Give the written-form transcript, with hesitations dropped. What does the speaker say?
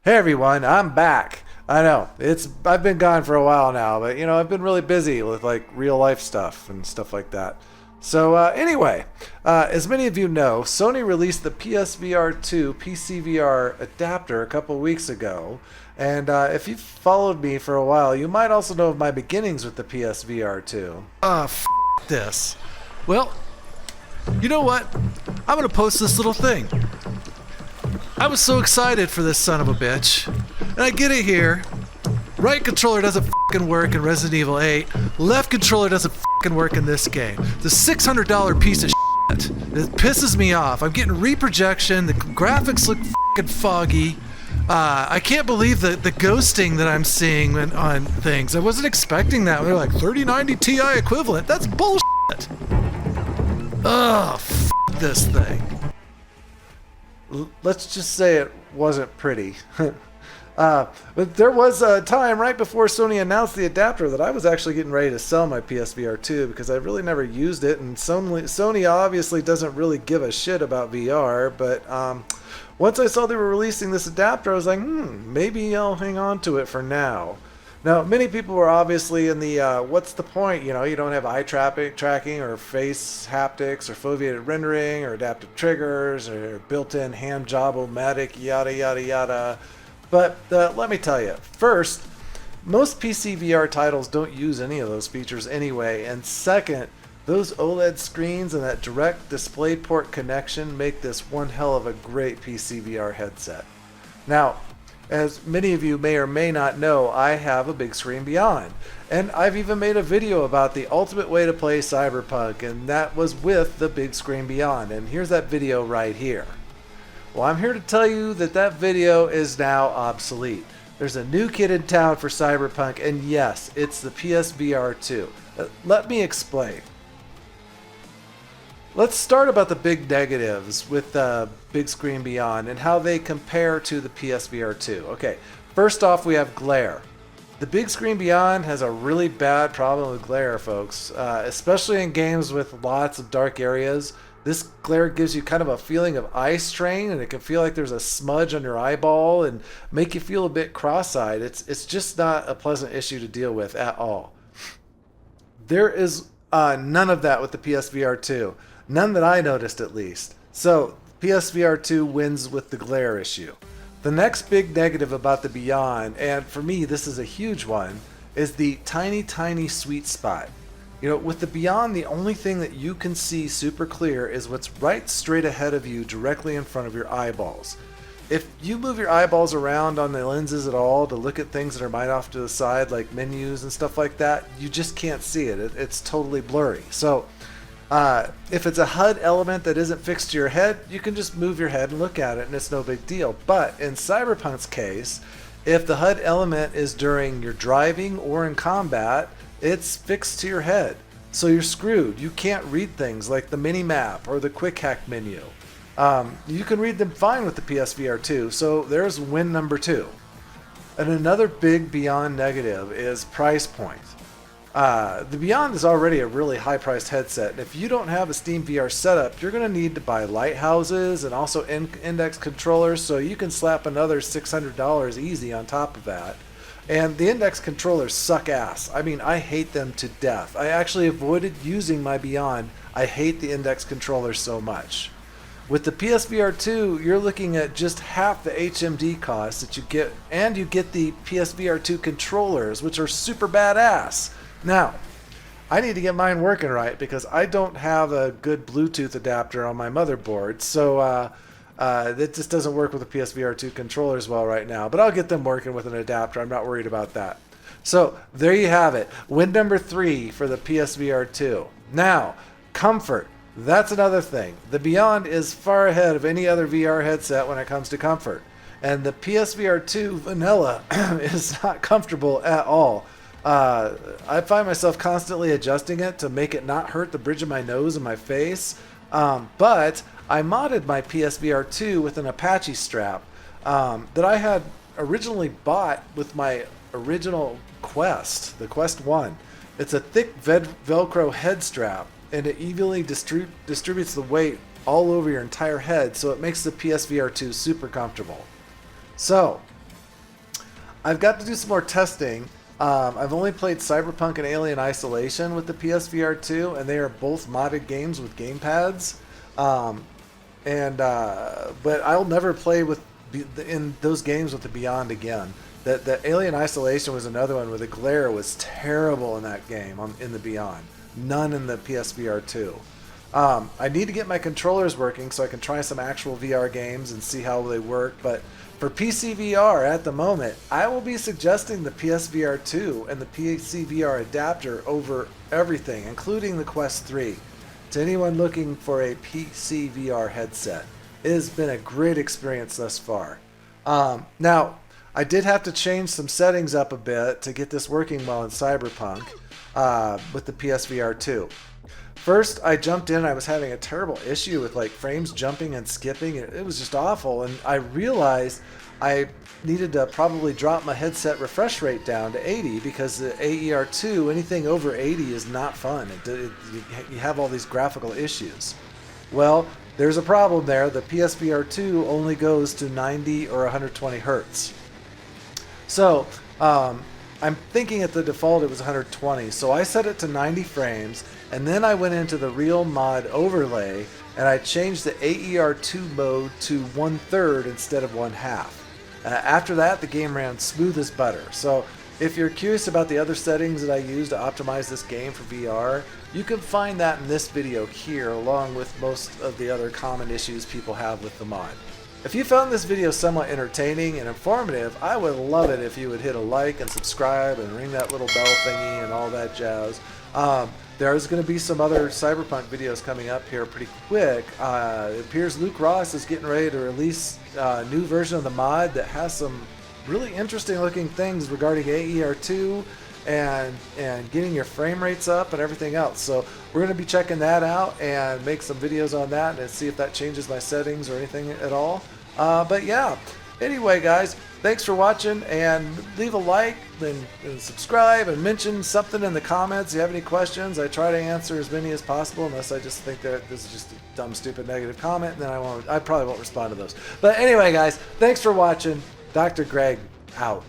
Hey everyone, I'm back. I know I've been gone for a while now, but I've been really busy with like real life stuff and stuff like that. So anyway, as many of you know, Sony released the PSVR2 PCVR adapter a couple weeks ago, and if you've followed me for a while, you might also know of my beginnings with the PSVR2. This. Well, you know what? I'm gonna post this little thing. I was so excited for this son of a bitch, and I get it here. Right controller doesn't fucking work in Resident Evil 8. Left controller doesn't fucking work in this game. The $600 piece of shit. It pisses me off. I'm getting reprojection. The graphics look fucking foggy. I can't believe the ghosting that I'm seeing on things. I wasn't expecting that. They're like 3090 Ti equivalent. That's bullshit. Ugh, this thing. Let's just say it wasn't pretty. But there was a time right before Sony announced the adapter that I was actually getting ready to sell my PSVR 2 because I really never used it, and Sony obviously doesn't really give a shit about VR, but once I saw they were releasing this adapter, I was like, maybe I'll hang on to it for now. Now, many people were obviously in the, what's the point? You don't have eye tracking or face haptics or foveated rendering or adaptive triggers or built-in ham job-o-matic, yada, yada, yada. But let me tell you, first, most PC VR titles don't use any of those features anyway. And second, those OLED screens and that direct DisplayPort connection make this one hell of a great PC VR headset. Now, as many of you may or may not know, I have a Bigscreen Beyond. And I've even made a video about the ultimate way to play Cyberpunk, and that was with the Bigscreen Beyond. And here's that video right here. Well, I'm here to tell you that that video is now obsolete. There's a new kid in town for Cyberpunk, and yes, it's the PSVR2. Let me explain. Let's start about the big negatives with Bigscreen Beyond and how they compare to the PSVR2. Okay, first off, we have glare. The Bigscreen Beyond has a really bad problem with glare, folks, especially in games with lots of dark areas. This glare gives you kind of a feeling of eye strain, and it can feel like there's a smudge on your eyeball and make you feel a bit cross-eyed. It's just not a pleasant issue to deal with at all. There is none of that with the PSVR2. None that I noticed, at least. So, PSVR2 wins with the glare issue. The next big negative about the Beyond, and for me this is a huge one, is the tiny sweet spot. With the Beyond, the only thing that you can see super clear is what's right straight ahead of you, directly in front of your eyeballs. If you move your eyeballs around on the lenses at all to look at things that are right off to the side, like menus and stuff like that, you just can't see it. It's totally blurry. So, if it's a HUD element that isn't fixed to your head, you can just move your head and look at it, and it's no big deal. But in Cyberpunk's case, if the HUD element is during your driving or in combat, it's fixed to your head. So you're screwed. You can't read things like the mini-map or the quick hack menu. You can read them fine with the PSVR 2, so there's win number 2. And another big Beyond negative is price point. The Beyond is already a really high-priced headset, and if you don't have a Steam VR setup, you're going to need to buy lighthouses and also index controllers, so you can slap another $600 easy on top of that. And the index controllers suck ass. I mean, I hate them to death. I actually avoided using my Beyond. I hate the index controllers so much. With the PSVR 2, you're looking at just half the HMD cost that you get, and you get the PSVR 2 controllers, which are super badass. Now, I need to get mine working right because I don't have a good Bluetooth adapter on my motherboard, so that just doesn't work with the PSVR 2 controllers well right now. But I'll get them working with an adapter. I'm not worried about that. So there you have it. Win number 3 for the PSVR 2. Now, comfort. That's another thing. The Beyond is far ahead of any other VR headset when it comes to comfort. And the PSVR 2 vanilla is not comfortable at all. I find myself constantly adjusting it to make it not hurt the bridge of my nose and my face. But I modded my PSVR 2 with an Apache strap that I had originally bought with my original Quest, the Quest 1. It's a thick Velcro head strap, and it evenly distributes the weight all over your entire head, so it makes the PSVR 2 super comfortable. So, I've got to do some more testing. I've only played Cyberpunk and Alien Isolation with the PSVR2, and they are both modded games with gamepads. But I'll never play in those games with the Beyond again. The Alien Isolation was another one where the glare was terrible in that game in the Beyond. None in the PSVR2. I need to get my controllers working so I can try some actual VR games and see how they work. But for PCVR at the moment, I will be suggesting the PSVR2 and the PCVR adapter over everything, including the Quest 3, to anyone looking for a PCVR headset. It has been a great experience thus far. Now, I did have to change some settings up a bit to get this working well in Cyberpunk with the PSVR2. First, I jumped in. I was having a terrible issue with like frames jumping and skipping. It was just awful, and I realized I needed to probably drop my headset refresh rate down to 80 because the AER2, anything over 80 is not fun. You have all these graphical issues. Well, there's a problem there. The PSVR2 only goes to 90 or 120 hertz. So, I'm thinking at the default it was 120, so I set it to 90 frames, and then I went into the Real Mod overlay, and I changed the AER2 mode to 1/3 instead of 1/2. After that, the game ran smooth as butter. So if you're curious about the other settings that I use to optimize this game for VR, you can find that in this video here, along with most of the other common issues people have with the mod. If you found this video somewhat entertaining and informative, I would love it if you would hit a like and subscribe and ring that little bell thingy and all that jazz. There's going to be some other Cyberpunk videos coming up here pretty quick. It appears Luke Ross is getting ready to release a new version of the mod that has some really interesting looking things regarding AER2 and getting your frame rates up and everything else. So we're going to be checking that out and make some videos on that and see if that changes my settings or anything at all. But yeah, anyway guys, thanks for watching, and leave a like and subscribe and mention something in the comments. If you have any questions, I try to answer as many as possible, unless I just think that this is just a dumb, stupid, negative comment, and then I probably won't respond to those. But anyway guys, thanks for watching. Dr. Greg out.